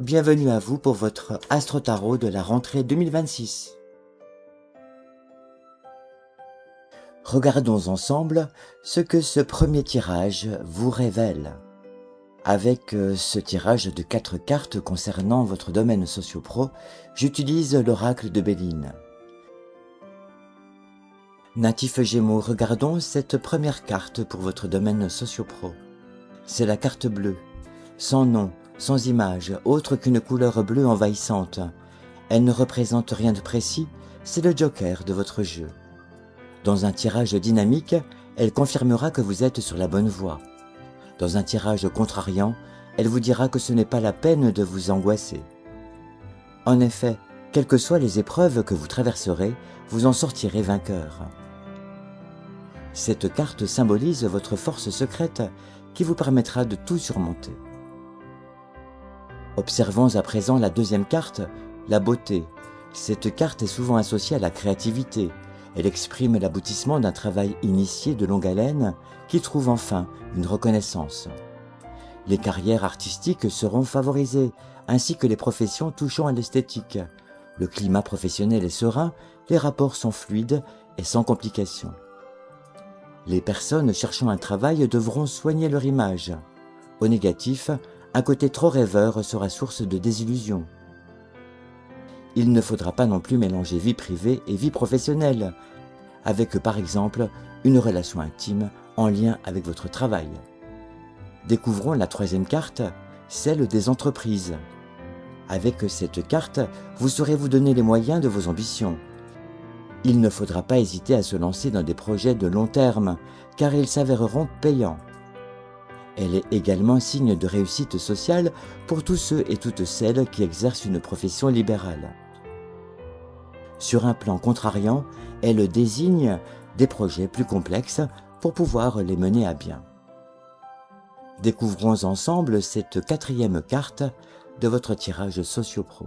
Bienvenue à vous pour votre Astro Tarot de la rentrée 2026. Regardons ensemble ce que ce premier tirage vous révèle. Avec ce tirage de 4 cartes concernant votre domaine socio-pro, j'utilise l'oracle de Béline. Natif Gémeaux, regardons cette première carte pour votre domaine socio-pro. C'est la carte bleue, sans nom, sans image, autre qu'une couleur bleue envahissante. Elle ne représente rien de précis, c'est le joker de votre jeu. Dans un tirage dynamique, elle confirmera que vous êtes sur la bonne voie. Dans un tirage contrariant, elle vous dira que ce n'est pas la peine de vous angoisser. En effet, quelles que soient les épreuves que vous traverserez, vous en sortirez vainqueur. Cette carte symbolise votre force secrète qui vous permettra de tout surmonter. Observons à présent la deuxième carte, la beauté. Cette carte est souvent associée à la créativité. Elle exprime l'aboutissement d'un travail initié de longue haleine qui trouve enfin une reconnaissance. Les carrières artistiques seront favorisées, ainsi que les professions touchant à l'esthétique. Le climat professionnel est serein, les rapports sont fluides et sans complications. Les personnes cherchant un travail devront soigner leur image. Au négatif, un côté trop rêveur sera source de désillusion. Il ne faudra pas non plus mélanger vie privée et vie professionnelle, avec par exemple une relation intime en lien avec votre travail. Découvrons la troisième carte, celle des entreprises. Avec cette carte, vous saurez vous donner les moyens de vos ambitions. Il ne faudra pas hésiter à se lancer dans des projets de long terme, car ils s'avéreront payants. Elle est également signe de réussite sociale pour tous ceux et toutes celles qui exercent une profession libérale. Sur un plan contrariant, elle désigne des projets plus complexes pour pouvoir les mener à bien. Découvrons ensemble cette quatrième carte de votre tirage socio-pro.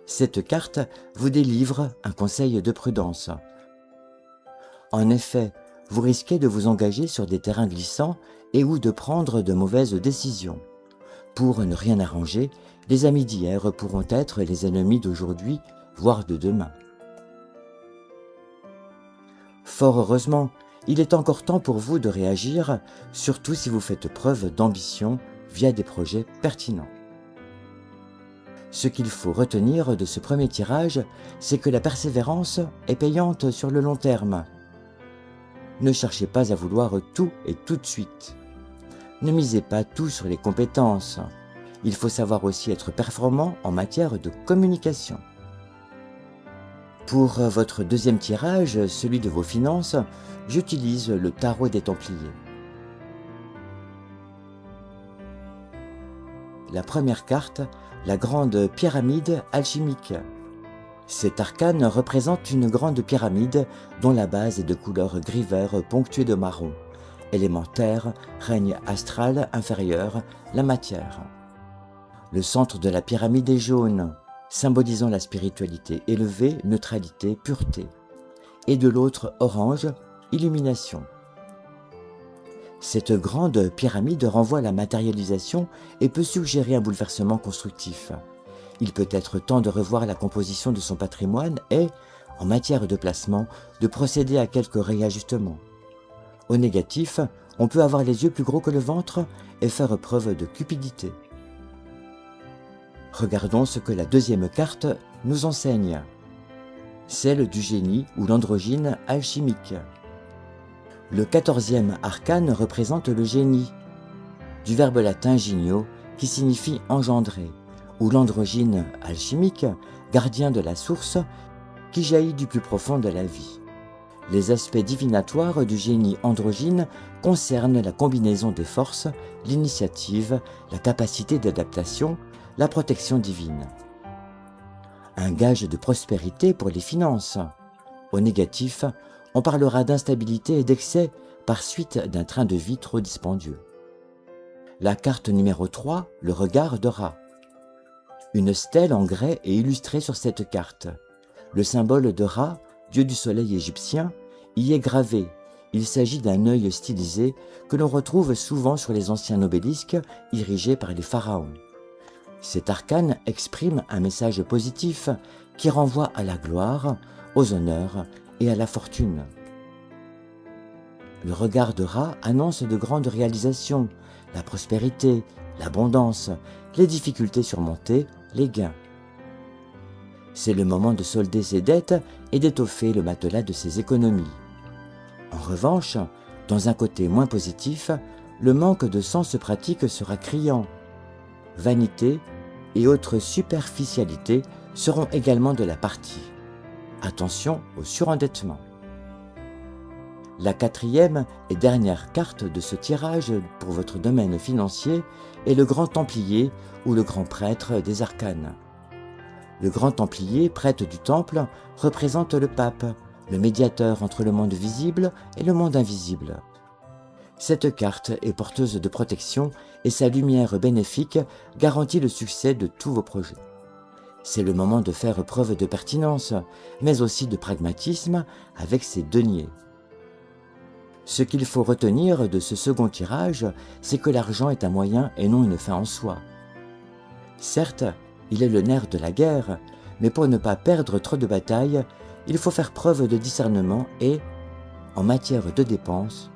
Cette carte vous délivre un conseil de prudence. En effet, vous risquez de vous engager sur des terrains glissants et ou de prendre de mauvaises décisions. Pour ne rien arranger, les amis d'hier pourront être les ennemis d'aujourd'hui, voire de demain. Fort heureusement, il est encore temps pour vous de réagir, surtout si vous faites preuve d'ambition via des projets pertinents. Ce qu'il faut retenir de ce premier tirage, c'est que la persévérance est payante sur le long terme. Ne cherchez pas à vouloir tout et tout de suite. Ne misez pas tout sur les compétences. Il faut savoir aussi être performant en matière de communication. Pour votre deuxième tirage, celui de vos finances, j'utilise le tarot des Templiers. La première carte, la grande pyramide alchimique. Cet arcane représente une grande pyramide dont la base est de couleur gris-vert ponctuée de marron. Élémentaire, règne astral inférieur, la matière. Le centre de la pyramide est jaune, symbolisant la spiritualité élevée, neutralité, pureté. Et de l'autre, orange, illumination. Cette grande pyramide renvoie à la matérialisation et peut suggérer un bouleversement constructif. Il peut être temps de revoir la composition de son patrimoine et, en matière de placement, de procéder à quelques réajustements. Au négatif, on peut avoir les yeux plus gros que le ventre et faire preuve de cupidité. Regardons ce que la deuxième carte nous enseigne. Celle du génie ou l'androgyne alchimique. Le 14e arcane représente le génie, du verbe latin genio qui signifie engendrer, ou l'androgyne alchimique, gardien de la source, qui jaillit du plus profond de la vie. Les aspects divinatoires du génie androgyne concernent la combinaison des forces, l'initiative, la capacité d'adaptation, la protection divine. Un gage de prospérité pour les finances. Au négatif, on parlera d'instabilité et d'excès par suite d'un train de vie trop dispendieux. La carte numéro 3, le regard de Ra. Une stèle en grès est illustrée sur cette carte. Le symbole de Ra, dieu du soleil égyptien, y est gravé. Il s'agit d'un œil stylisé que l'on retrouve souvent sur les anciens obélisques érigés par les pharaons. Cet arcane exprime un message positif qui renvoie à la gloire, aux honneurs et à la fortune. Le regard de rat annonce de grandes réalisations, la prospérité, l'abondance, les difficultés surmontées, les gains. C'est le moment de solder ses dettes et d'étoffer le matelas de ses économies. En revanche, dans un côté moins positif, le manque de sens pratique sera criant. Vanité et autres superficialités seront également de la partie. Attention au surendettement. La quatrième et dernière carte de ce tirage pour votre domaine financier est le Grand Templier ou le Grand Prêtre des Arcanes. Le Grand Templier, prêtre du Temple, représente le Pape, le médiateur entre le monde visible et le monde invisible. Cette carte est porteuse de protection et sa lumière bénéfique garantit le succès de tous vos projets. C'est le moment de faire preuve de pertinence, mais aussi de pragmatisme avec ses deniers. Ce qu'il faut retenir de ce second tirage, c'est que l'argent est un moyen et non une fin en soi. Certes, il est le nerf de la guerre, mais pour ne pas perdre trop de batailles, il faut faire preuve de discernement et, en matière de dépenses,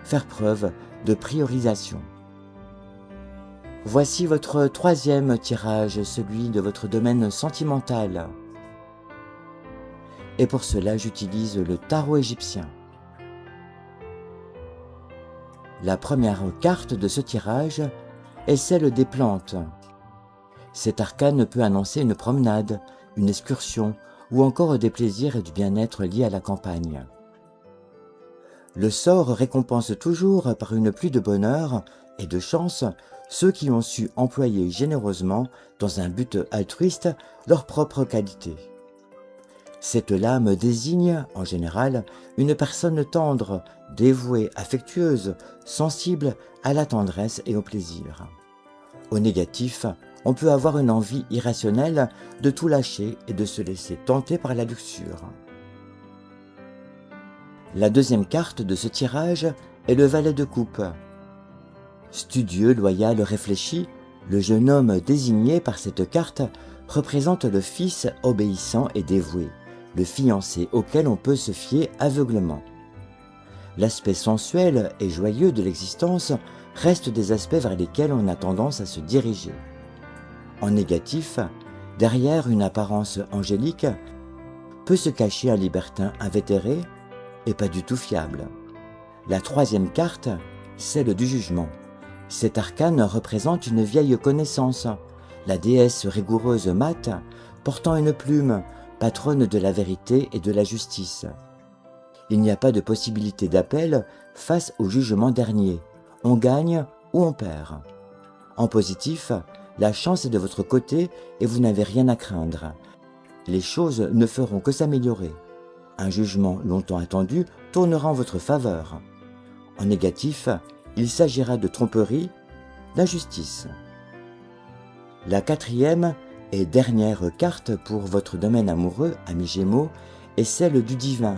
faire preuve de priorisation. Voici votre troisième tirage, celui de votre domaine sentimental. Et pour cela, j'utilise le tarot égyptien. La première carte de ce tirage est celle des plantes. Cet arcane peut annoncer une promenade, une excursion ou encore des plaisirs et du bien-être liés à la campagne. Le sort récompense toujours par une pluie de bonheur et de chance ceux qui ont su employer généreusement dans un but altruiste leurs propres qualités. Cette lame désigne, en général, une personne tendre, dévouée, affectueuse, sensible à la tendresse et au plaisir. Au négatif, on peut avoir une envie irrationnelle de tout lâcher et de se laisser tenter par la luxure. La deuxième carte de ce tirage est le valet de coupe. Studieux, loyal, réfléchi, le jeune homme désigné par cette carte représente le fils obéissant et dévoué, le fiancé auquel on peut se fier aveuglement. L'aspect sensuel et joyeux de l'existence reste des aspects vers lesquels on a tendance à se diriger. En négatif, derrière une apparence angélique, peut se cacher un libertin invétéré et pas du tout fiable. La troisième carte, celle du jugement. Cet arcane représente une vieille connaissance, la déesse rigoureuse Mate, portant une plume, patronne de la vérité et de la justice. Il n'y a pas de possibilité d'appel face au jugement dernier. On gagne ou on perd. En positif, la chance est de votre côté et vous n'avez rien à craindre. Les choses ne feront que s'améliorer. Un jugement longtemps attendu tournera en votre faveur. En négatif, il s'agira de tromperie, d'injustice. La quatrième et dernière carte pour votre domaine amoureux, ami Gémeaux, est celle du divin.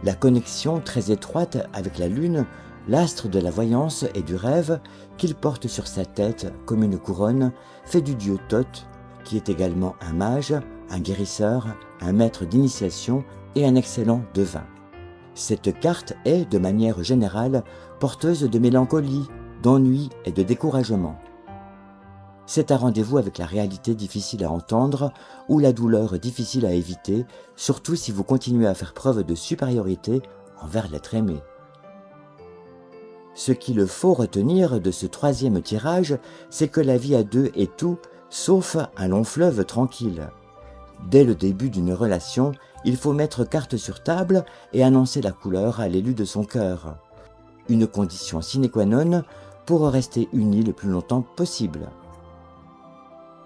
La connexion très étroite avec la lune, l'astre de la voyance et du rêve qu'il porte sur sa tête comme une couronne, fait du dieu Thoth, qui est également un mage, un guérisseur, un maître d'initiation et un excellent devin. Cette carte est, de manière générale, porteuse de mélancolie, d'ennui et de découragement. C'est un rendez-vous avec la réalité difficile à entendre ou la douleur difficile à éviter, surtout si vous continuez à faire preuve de supériorité envers l'être aimé. Ce qu'il faut retenir de ce troisième tirage, c'est que la vie à deux est tout, sauf un long fleuve tranquille. Dès le début d'une relation, il faut mettre carte sur table et annoncer la couleur à l'élu de son cœur. Une condition sine qua non pour rester unis le plus longtemps possible.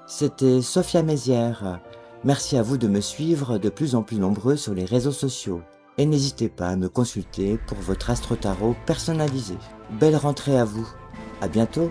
C'était Sophia Mézières. Merci à vous de me suivre de plus en plus nombreux sur les réseaux sociaux. Et n'hésitez pas à me consulter pour votre astro-tarot personnalisé. Belle rentrée à vous. À bientôt.